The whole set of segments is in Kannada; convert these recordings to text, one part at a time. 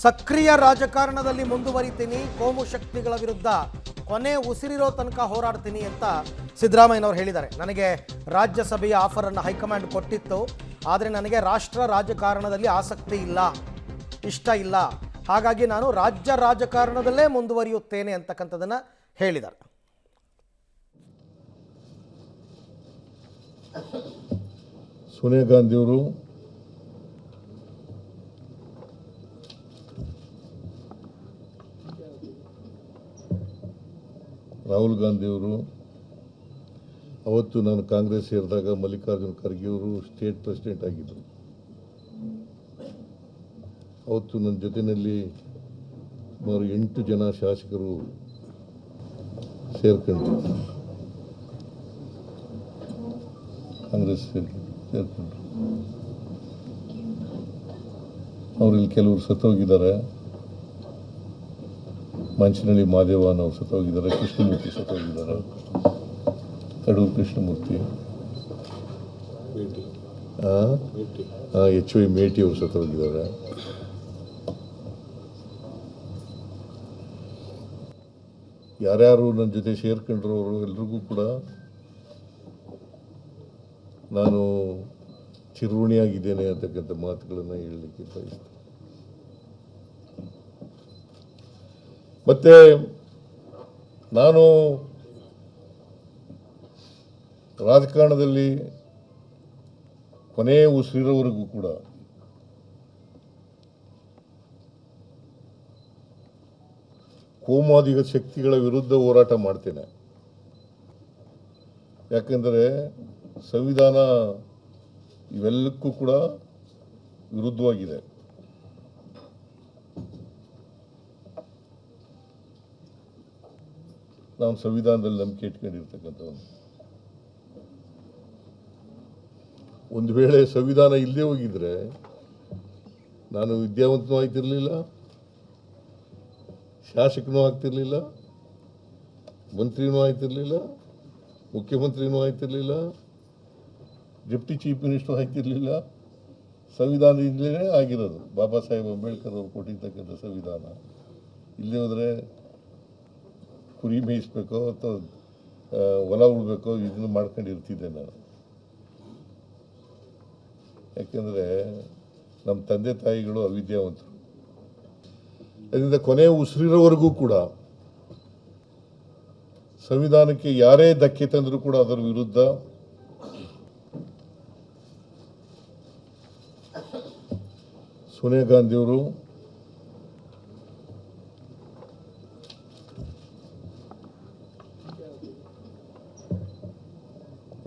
ಸಕ್ರಿಯ ರಾಜಕಾರಣದಲ್ಲಿ ಮುಂದುವರಿತೀನಿ, ಕೋಮು ಶಕ್ತಿಗಳ ವಿರುದ್ಧ ಕೊನೆ ಉಸಿರಿರೋ ತನಕ ಹೋರಾಡ್ತೀನಿ ಅಂತ ಸಿದ್ದರಾಮಯ್ಯನವರು ಹೇಳಿದ್ದಾರೆ. ನನಗೆ ರಾಜ್ಯಸಭೆಯ ಆಫರನ್ನು ಹೈಕಮಾಂಡ್ ಕೊಟ್ಟಿತ್ತು, ಆದರೆ ನನಗೆ ರಾಷ್ಟ್ರ ರಾಜಕಾರಣದಲ್ಲಿ ಆಸಕ್ತಿ ಇಲ್ಲ, ಇಷ್ಟ ಇಲ್ಲ, ಹಾಗಾಗಿ ನಾನು ರಾಜ್ಯ ರಾಜಕಾರಣದಲ್ಲೇ ಮುಂದುವರಿಯುತ್ತೇನೆ ಅಂತಕ್ಕಂಥದ್ದನ್ನು ಹೇಳಿದ್ದಾರೆ. ಸೋನಿಯಾ ಗಾಂಧಿಯವರು ರಾಹುಲ್ ಗಾಂಧಿಯವರು ಅವತ್ತು ನಾನು ಕಾಂಗ್ರೆಸ್ ಸೇರಿದಾಗ ಮಲ್ಲಿಕಾರ್ಜುನ್ ಖರ್ಗೆಯವರು ಸ್ಟೇಟ್ ಪ್ರೆಸಿಡೆಂಟ್ ಆಗಿದ್ದರು. ಅವತ್ತು ನನ್ನ ಜೊತೆಯಲ್ಲಿ ಸುಮಾರು 8 ಜನ ಶಾಸಕರು ಸೇರ್ಕೊಂಡ್ರು, ಕಾಂಗ್ರೆಸ್ ಸೇರ್ಕೊಂಡ್ರು. ಅವರಲ್ಲಿ ಕೆಲವರು ಸತ್ತೋಗಿದ್ದಾರೆ. ಮಂಚನಹಳ್ಳಿ ಮಾದೇವನ್ ಅವರು ಸತ್ತೋಗಿದ್ದಾರೆ, ಕೃಷ್ಣಮೂರ್ತಿ ಸತ್ತೋಗಿದ್ದಾರೆ, ಕಡೂರು ಕೃಷ್ಣಮೂರ್ತಿ, HY ಮೇಟಿ ಅವರು ಸತ್ತೋಗಿದ್ದಾರೆ. ಯಾರ್ಯಾರು ನನ್ನ ಜೊತೆ ಸೇರ್ಕೊಂಡ್ರು ಅವರು ಎಲ್ರಿಗೂ ಕೂಡ ನಾನು ಚಿರುಣಿಯಾಗಿದ್ದೇನೆ ಅಂತಕ್ಕಂಥ ಮಾತುಗಳನ್ನು ಹೇಳಲಿಕ್ಕೆ ಬಯಸ್ತೇನೆ. ಮತ್ತೆ ನಾನು ರಾಜಕಾರಣದಲ್ಲಿ ಕೊನೆ ಉಸಿರಿರೋವರೆಗೂ ಕೂಡ ಕೋಮುವಾದಿ ಶಕ್ತಿಗಳ ವಿರುದ್ಧ ಹೋರಾಟ ಮಾಡ್ತೇನೆ. ಯಾಕೆಂದರೆ ಸಂವಿಧಾನ ಇವೆಲ್ಲಕ್ಕೂ ಕೂಡ ವಿರುದ್ಧವಾಗಿದೆ. ನಾವು ಸಂವಿಧಾನದಲ್ಲಿ ನಂಬಿಕೆ ಇಟ್ಕೊಂಡಿರ್ತಕ್ಕಂಥವನು. ಒಂದು ವೇಳೆ ಸಂವಿಧಾನ ಇಲ್ಲದೆ ಹೋಗಿದ್ರೆ ನಾನು ವಿದ್ಯಾವಂತನೂ ಆಗ್ತಿರ್ಲಿಲ್ಲ, ಶಾಸಕನೂ ಆಗ್ತಿರ್ಲಿಲ್ಲ, ಮಂತ್ರಿನೂ ಆಗ್ತಿರ್ಲಿಲ್ಲ, ಮುಖ್ಯಮಂತ್ರಿನೂ ಆಗ್ತಿರ್ಲಿಲ್ಲ, ಡೆಪ್ಟಿ ಚೀಫ್ ಮಿನಿಸ್ಟರ್ ಆಗ್ತಿರ್ಲಿಲ್ಲ. ಸಂವಿಧಾನದಿಂದಲೇ ಆಗಿರೋದು. ಬಾಬಾ ಸಾಹೇಬ್ ಅಂಬೇಡ್ಕರ್ ಅವರು ಕೊಟ್ಟಿರ್ತಕ್ಕಂಥ ಸಂವಿಧಾನ. ಇಲ್ಲೇ ಹೋದರೆ ಕುರಿ ಮೇಯಿಸ್ಬೇಕೋ ಅಥವಾ ಹೊಲ ಉಳ್ಬೇಕೋ ಇದನ್ನು ಮಾಡ್ಕೊಂಡಿರ್ತಿದ್ದೆ ನಾನು. ಯಾಕೆಂದರೆ ನಮ್ಮ ತಂದೆ ತಾಯಿಗಳು ಅವಿದ್ಯಾವಂತರು. ಅದರಿಂದ ಕೊನೆ ಉಸಿರಿರೋವರೆಗೂ ಕೂಡ ಸಂವಿಧಾನಕ್ಕೆ ಯಾರೇ ಧಕ್ಕೆ ತಂದರೂ ಕೂಡ ಅದರ ವಿರುದ್ಧ ಸೋನಿಯಾ ಗಾಂಧಿಯವರು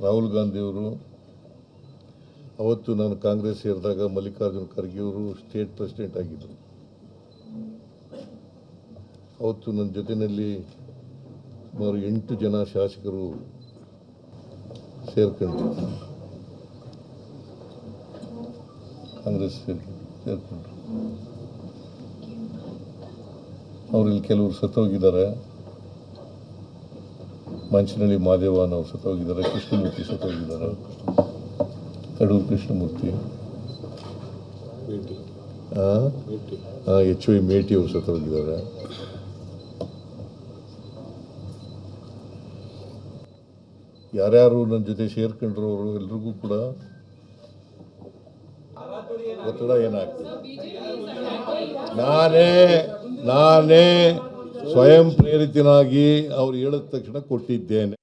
ರಾಹುಲ್ ಗಾಂಧಿಯವರು ಅವತ್ತು ನಾನು ಕಾಂಗ್ರೆಸ್ ಸೇರಿದಾಗ ಮಲ್ಲಿಕಾರ್ಜುನ್ ಖರ್ಗೆಯವರು ಸ್ಟೇಟ್ ಪ್ರೆಸಿಡೆಂಟ್ ಆಗಿದ್ದರು. ಅವತ್ತು ನನ್ನ ಜೊತೆಯಲ್ಲಿ ಸುಮಾರು 8 ಜನ ಶಾಸಕರು ಸೇರ್ಕೊಂಡ್ರು, ಕಾಂಗ್ರೆಸ್ ಸೇರ್ಕೊಂಡ್ರು. ಅವರಲ್ಲಿ ಕೆಲವರು ಸತ್ತೋಗಿದ್ದಾರೆ. ಮಂಚನಹಳ್ಳಿ ಮಾದೇವನ್ ಅವರು ಸತ್ತೋಗಿದ್ದಾರೆ, ಕೃಷ್ಣಮೂರ್ತಿ ಸತ್ತೋಗಿದ್ದಾರೆ, ಕಡೂರು ಕೃಷ್ಣಮೂರ್ತಿ, HY ಮೇಟಿ ಅವರು ಸತ್ತೋಗಿದ್ದಾರೆ. ಯಾರ್ಯಾರು ನನ್ನ ಜೊತೆ ಸೇರ್ಕೊಂಡ್ರು ಅವರು ಎಲ್ರಿಗೂ ಕೂಡ ಒತ್ತಡ ಏನಾಗ್ತದೆ. ನಾನೇ ಸ್ವಯಂ ಪ್ರೇರಿತನಾಗಿ ಅವ್ರು ಹೇಳಿದ ತಕ್ಷಣ ಕೊಟ್ಟಿದ್ದೇನೆ.